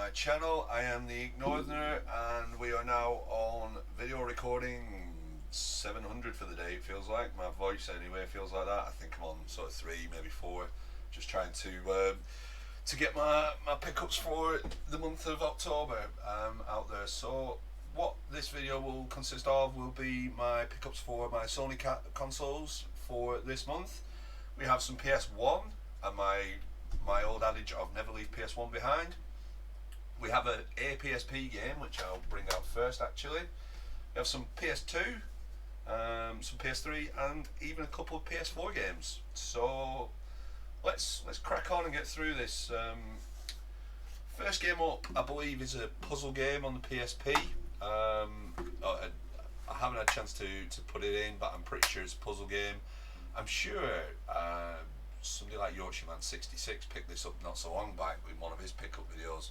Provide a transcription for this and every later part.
my channel. I am the inkednortherner and we are now on video recording 700 for the day. It feels like my voice anyway feels like that. I think I'm on sort of 3, maybe 4, just trying to get my pickups for the month of October out there. So what this video will consist of will be my pickups for my Sony consoles for this month. We have some PS1 and my old adage of never leave PS1 behind. We have a PSP game which I'll bring out first actually. We have some PS2, some PS3 and even a couple of PS4 games. So let's crack on and get through this. First game up I believe is a puzzle game on the PSP. I haven't had a chance to put it in, but I'm pretty sure it's a puzzle game. I'm sure somebody like Yorkshireman66 picked this up not so long back with one of his pickup videos.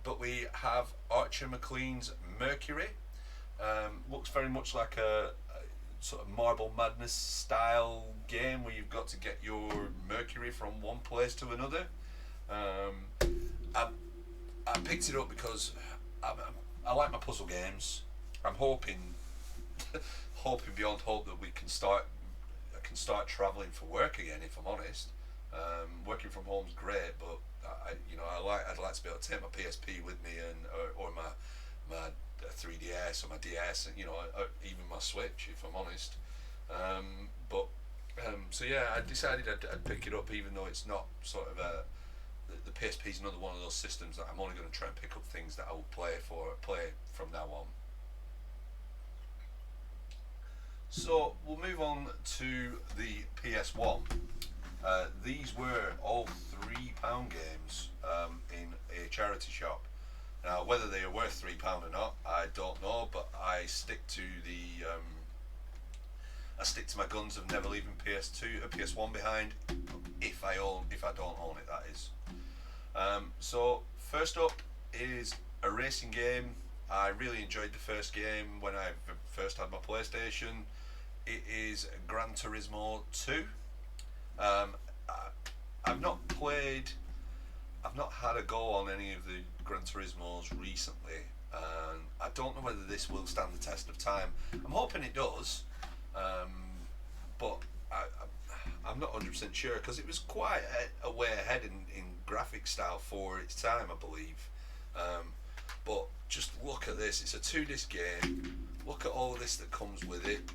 But we have Archer McLean's Mercury. Looks very much like a sort of Marble Madness style game where you've got to get your Mercury from one place to another. I picked it up because I like my puzzle games. I'm hoping beyond hope that I can start travelling for work again. If I'm honest, working from home's great, but I'd like to be able to take my PSP with me or my 3DS or my DS, and or even my Switch if I'm honest. So yeah, I decided I'd pick it up, even though it's not sort of the PSP is another one of those systems that I'm only going to try and pick up things that I will play from now on. So we'll move on to the PS1. These were all £3 games in a charity shop. Now, whether they are worth £3 or not, I don't know, but I stick to my guns of never leaving PS1 behind. If I don't own it, that is. So first up is a racing game. I really enjoyed the first game when I first had my PlayStation. It is Gran Turismo 2. I've not had a go on any of the Gran Turismos recently, and I don't know whether this will stand the test of time. I'm hoping it does, but I'm not 100% sure because it was quite a way ahead in graphic style for its time, I believe. But just look at this, it's a 2-disc game. Look at all of this that comes with it.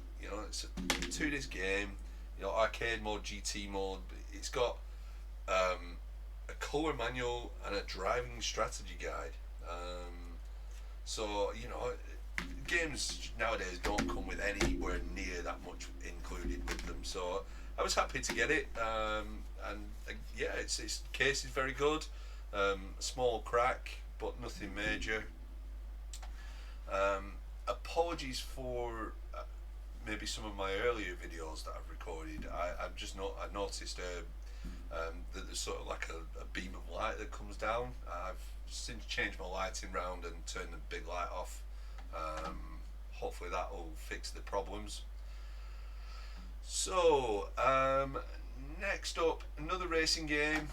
It's a 2-disc game, arcade mode, GT mode. It's got a colour manual and a driving strategy guide. So games nowadays don't come with anywhere near that much included with them. So I was happy to get it, and yeah, its case is very good. A small crack, but nothing major. Apologies for maybe some of my earlier videos that I've recorded. I noticed that there's sort of like a beam of light that comes down. I've since changed my lighting round and turned the big light off. Hopefully that will fix the problems. So next up, another racing game.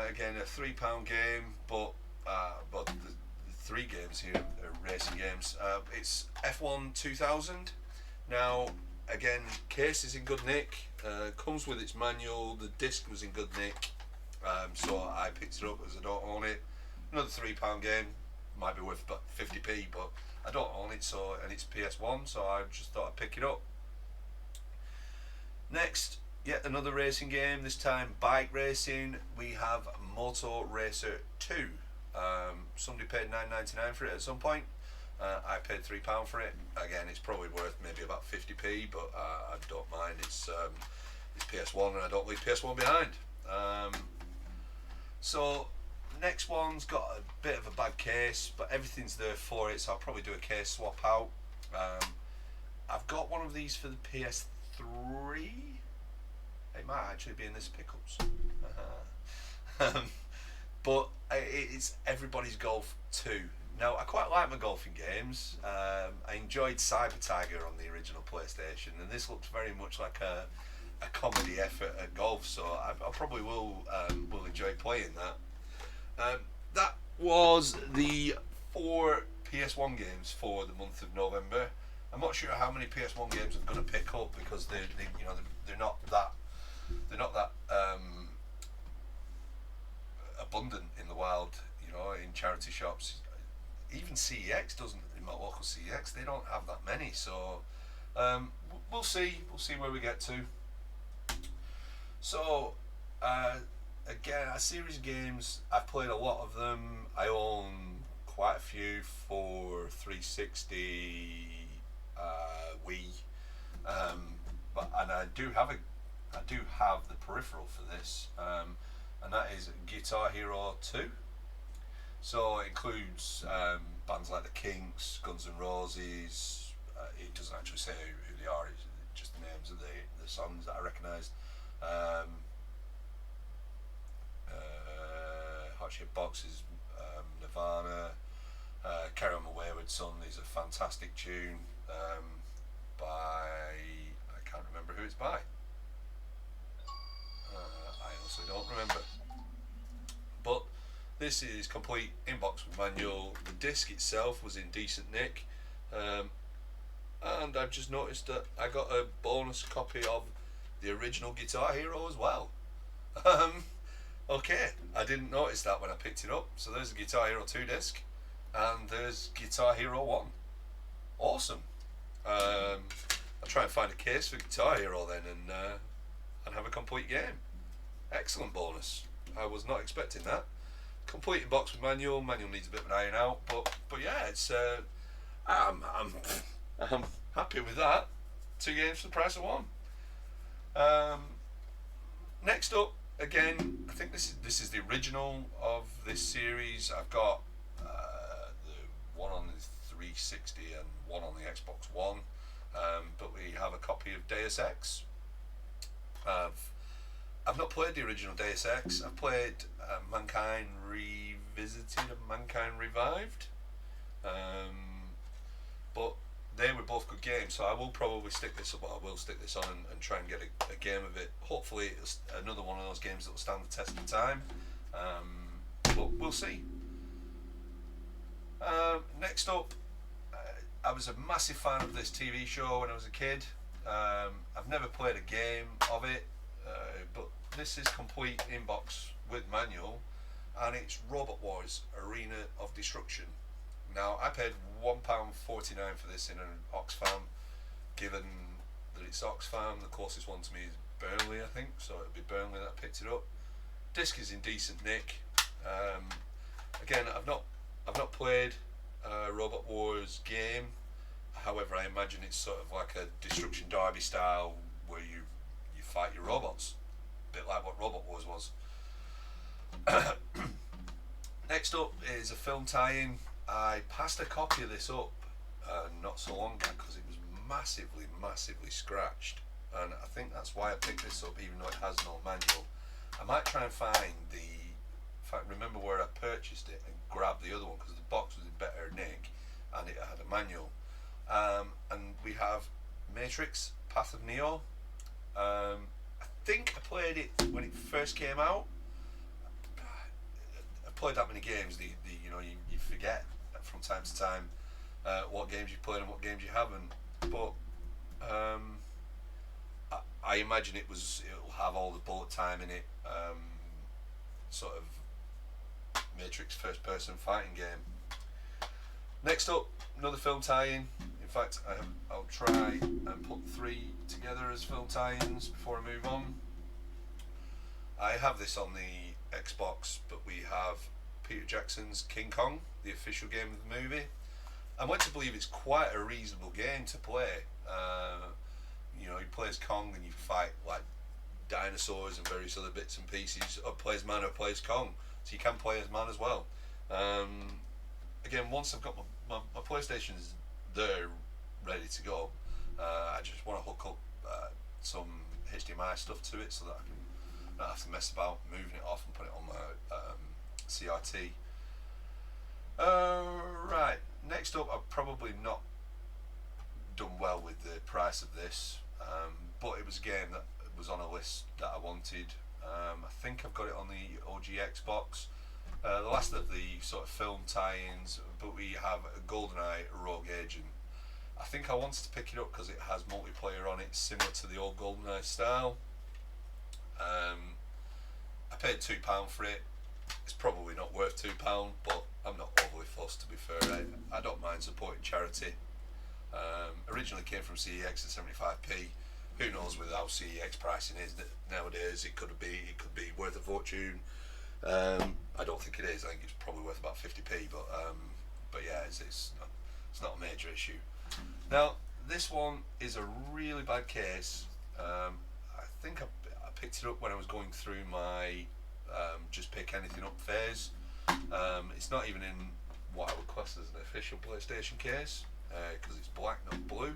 Again, a £3 game, but the 3 games here are racing games. It's F1 2000. Now, again, case is in good nick. Comes with its manual. The disc was in good nick, so I picked it up as I don't own it. Another £3 game, might be worth about 50p, but I don't own it. And it's PS1, so I just thought I'd pick it up. Next, yet another racing game. This time bike racing. We have Moto Racer 2. Somebody paid $9.99 for it at some point. I paid £3 for it. Again, it's probably worth maybe about 50p, but I don't mind. It's PS1 and I don't leave PS1 behind. So next one's got a bit of a bad case, but everything's there for it, so I'll probably do a case swap out. I've got one of these for the PS3. It might actually be in this pickups. But it's Everybody's Golf 2. Now, I quite like my golfing games. I enjoyed Cyber Tiger on the original PlayStation, and this looks very much like a comedy effort at golf, so I probably will enjoy playing that. That was the 4 PS1 games for the month of November. I'm not sure how many PS1 games I'm going to pick up because they're not that abundant in the wild. In charity shops. Even CEX doesn't. In my local CEX, they don't have that many. So we'll see. We'll see where we get to. So again, a series of games. I've played a lot of them. I own quite a few for 360, Wii, and I do have the peripheral for this, and that is Guitar Hero 2. So it includes bands like the Kinks, Guns N' Roses. It doesn't actually say who they are; it's just the names of the songs that I recognised. Hot Chip Box's Nirvana. Carry On My Wayward Son is a fantastic tune by, I can't remember who it's by. I honestly don't remember. But this is complete inbox with manual. The disc itself was in decent nick, and I've just noticed that I got a bonus copy of the original Guitar Hero as well. Okay, I didn't notice that when I picked it up. So there's a Guitar Hero 2 disc, and there's Guitar Hero 1. Awesome. I'll try and find a case for Guitar Hero then, and have a complete game. Excellent bonus. I was not expecting that. Complete box with manual. Manual needs a bit of an iron out, but yeah, it's I'm happy with that. 2 games for the price of 1. Next up, again, I think this is the original of this series. I've got the one on the 360 and one on the Xbox One, but we have a copy of Deus Ex. I've not played the original Deus Ex. I've played Mankind Revisited and Mankind Revived, but they were both good games. So I will probably stick this up. I will stick this on and try and get a game of it. Hopefully, it's another one of those games that will stand the test of time. But we'll see. Next up, I was a massive fan of this TV show when I was a kid. I've never played a game of it, but this is complete inbox with manual, and it's Robot Wars Arena of Destruction. Now, I paid £1.49 for this in an Oxfam. Given that it's Oxfam, the closest one to me is Burnley, I think, so it'll be Burnley that picked it up. Disc is in decent nick. Again, I've not played a Robot Wars game. However, I imagine it's sort of like a Destruction Derby style where you fight your robots, a bit like what Robot Wars was. Next up is a film tie-in. I passed a copy of this up not so long ago because it was massively scratched, and I think that's why I picked this up, even though it has no manual. I might try and find remember where I purchased it and grab the other one, because the box was in better nick and it had a manual. And we have Matrix Path of Neo. I think I played it when it first came out. I've played that many games, you forget from time to time what games you've played and what games you haven't. But I imagine it'll have all the bullet time in it, sort of Matrix first person fighting game. Next up, another film tie-in. In fact, I'll try and put 3 together as film tie-ins before I move on. I have this on the Xbox, but we have Peter Jackson's King Kong, the official game of the movie. I'm led to believe it's quite a reasonable game to play. He plays Kong and you fight like dinosaurs and various other bits and pieces. Or plays man or plays Kong, so you can play as man as well. Again, once I've got my PlayStation's there ready to go, I just want to hook up some HDMI stuff to it so that I can not have to mess about moving it off and put it on my CRT. Right, next up, I've probably not done well with the price of this, but it was a game that was on a list that I wanted. I think I've got it on the OG Xbox. The last of the sort of film tie-ins, but we have GoldenEye Rogue Agent. I think I wanted to pick it up because it has multiplayer on it, similar to the old GoldenEye style. I paid £2 for it. It's probably not worth £2, but I'm not overly fussed, to be fair. I don't mind supporting charity. Originally came from CEX at 75p. Who knows with how CEX pricing is nowadays? It could be worth a fortune. I don't think it is. I think it's probably worth about 50p. But yeah, it's not a major issue. Now this one is a really bad case. I think I picked it up when I was going through my just pick anything up phase. It's not even in what I would class as an official PlayStation case because it's black, not blue.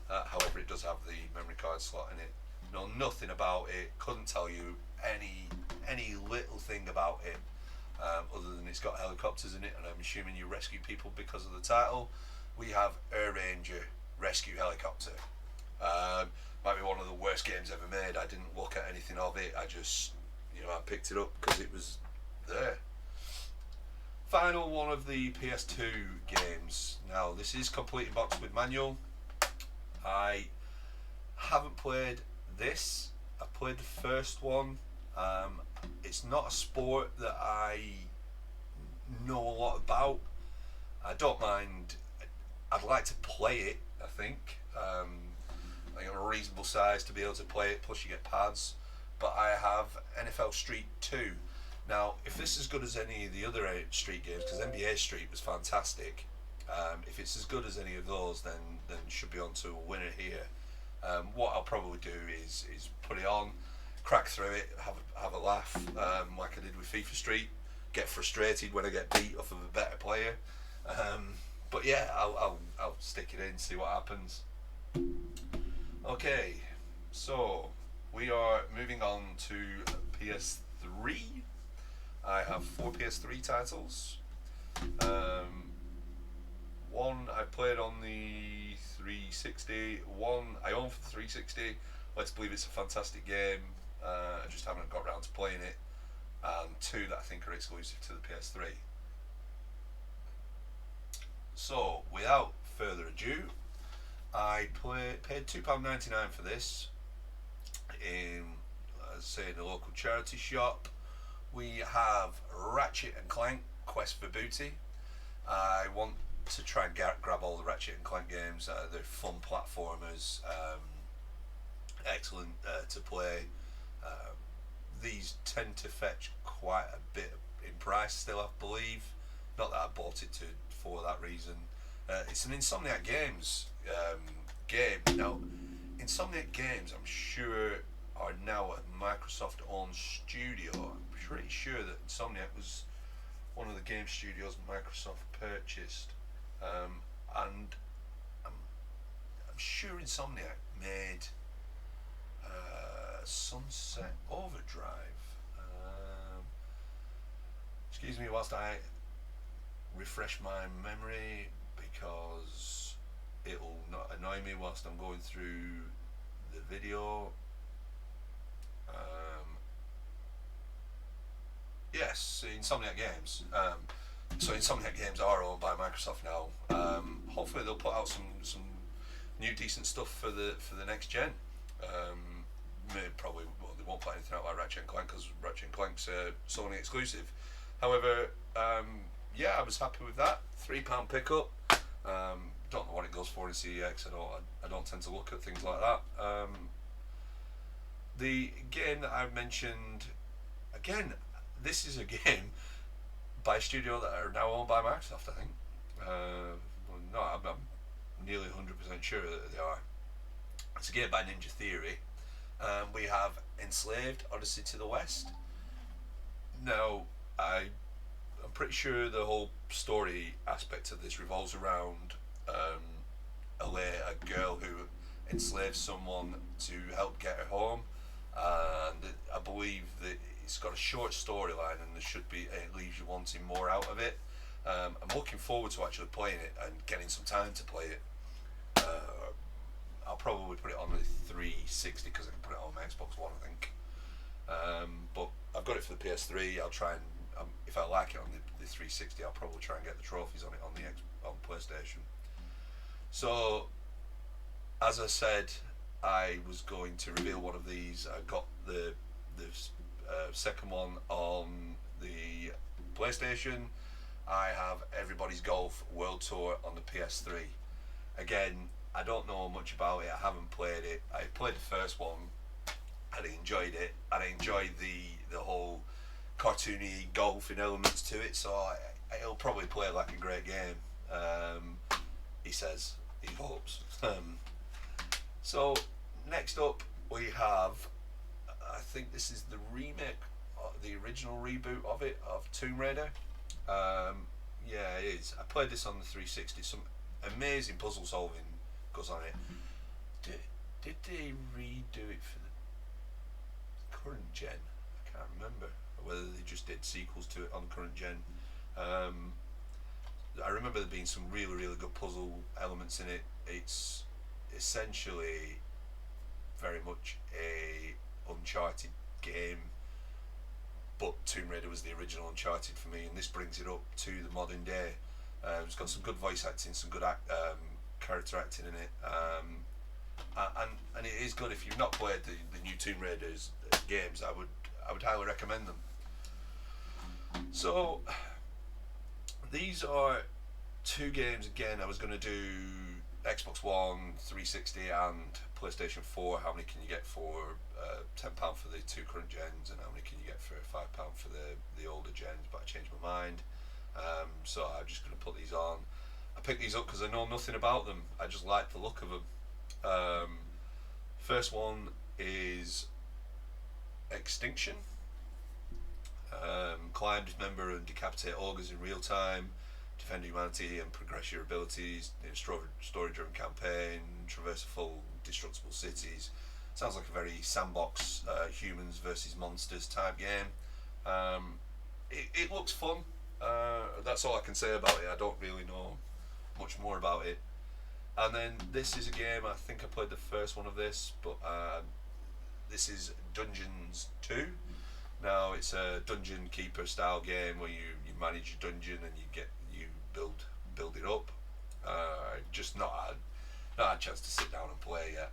However, it does have the memory card slot in it. Know nothing about it. Couldn't tell you any little thing about it other than it's got helicopters in it, and I'm assuming you rescue people because of the title. We have Air Ranger Rescue Helicopter. Might be one of the worst games ever made. I didn't look at anything of it. I just, I picked it up because it was there. Final one of the PS2 games. Now, this is complete in box with manual. I haven't played this. I played the first one. It's not a sport that I know a lot about. I don't mind. I'd like to play it, I think. I'm a reasonable size to be able to play it, plus you get pads. But I have NFL Street 2. Now, if this is as good as any of the other Street games, because NBA Street was fantastic, if it's as good as any of those, then should be on to a winner here. What I'll probably do is put it on, crack through it, have a laugh, like I did with FIFA Street. Get frustrated when I get beat off of a better player. But yeah, I'll stick it in, see what happens. Okay, so we are moving on to PS3. I have 4 PS3 titles. One I played on the 360. One I own for the 360. Let's believe it's a fantastic game. I just haven't got around to playing it. And 2 that I think are exclusive to the PS3. So, without further ado, I paid £2.99 for this in, as I say, in a local charity shop. We have Ratchet and Clank Quest for Booty. I want to try and grab all the Ratchet and Clank games. They're fun platformers, excellent to play. These tend to fetch quite a bit in price still, I believe. Not that I bought it for that reason. It's an Insomniac Games game. Now, Insomniac Games, I'm sure, are now a Microsoft-owned studio. I'm pretty sure that Insomniac was one of the game studios Microsoft purchased, and I'm sure Insomniac made Sunset Overdrive. Excuse me whilst I refresh my memory, because it'll not annoy me whilst I'm going through the video. Yes, Insomniac Games. So Insomniac Games are owned by Microsoft now. Hopefully they'll put out some new decent stuff for the next gen. Probably they won't put anything out like Ratchet and Clank, because Ratchet and Clank's a Sony exclusive. However, yeah, I was happy with that. £3 pickup. Don't know what it goes for in CEX. I don't tend to look at things like that. The game that I mentioned, again, this is a game by a studio that are now owned by Microsoft, I think. No, I'm nearly 100% sure that they are. It's a game by Ninja Theory. We have Enslaved: Odyssey to the West. Now, I'm pretty sure the whole story aspect of this revolves around a girl who enslaves someone to help get her home, and I believe that it's got a short storyline, and it leaves you wanting more out of it. I'm looking forward to actually playing it and getting some time to play it. I'll probably put it on the 360 because I can put it on my Xbox One, I think. But I've got it for the PS3. I'll try and if I like it on the 360, I'll probably try and get the trophies on it on on PlayStation. So, as I said, I was going to reveal one of these. I got the second one on the PlayStation. I have Everybody's Golf World Tour on the PS3. Again, I don't know much about it. I haven't played it. I played the first one, and I enjoyed it, and I enjoyed the whole cartoony golfing elements to it. So it'll probably play like a great game. He says. He hopes. So next up we have, I think this is the remake, the original reboot of it, of Tomb Raider. Yeah, it is. I played this on the 360. Some amazing puzzle solving goes on it. Did they redo it for the current gen? I can't remember. Or whether they just did sequels to it on current gen. I remember there being some really good puzzle elements in it. It's essentially very much a Uncharted game, but Tomb Raider was the original Uncharted for me, and this brings it up to the modern day. It's got some good voice acting, some good character acting in it, and it is good. If you've not played the new Tomb Raiders games, I would highly recommend them. So these are two games again. I was going to do Xbox One, 360 and PlayStation 4. How many can you get for £10 for the two current gens, and how many can you get for £5 for the older gens? But I changed my mind, so I'm just going to put these on. I picked these up because I know nothing about them. I just like the look of them. First one is Extinction. Climb, dismember and decapitate augurs in real time, defend humanity and progress your abilities in a story-driven campaign, traverse full destructible cities. Sounds like a very sandbox, humans versus monsters type game. It looks fun. That's all I can say about it. I don't really know much more about it. And then this is a game, I think I played the first one of this, but this is Dungeons 2. Now it's a dungeon keeper style game where you manage your dungeon and you build it up. Just not had a chance to sit down and play yet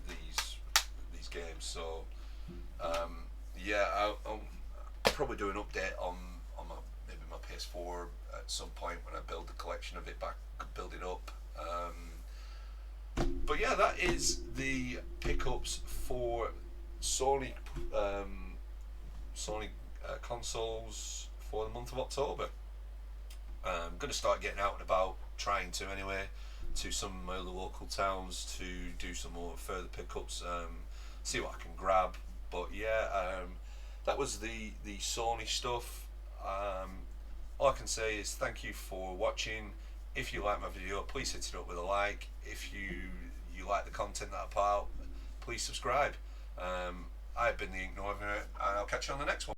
these games. So yeah, I'll probably do an update on maybe my PS4 at some point when I build the collection of it back, build it up. But yeah, that is the pickups for Sony consoles for the month of October. I'm going to start getting out and about, trying to anyway, to some of my other local towns to do some more further pickups, see what I can grab. But yeah, that was the Sony stuff. All I can say is thank you for watching. If you like my video, please hit it up with a like. If you like the content that I put out, please subscribe. I've been the Ink Northerner, and I'll catch you on the next one.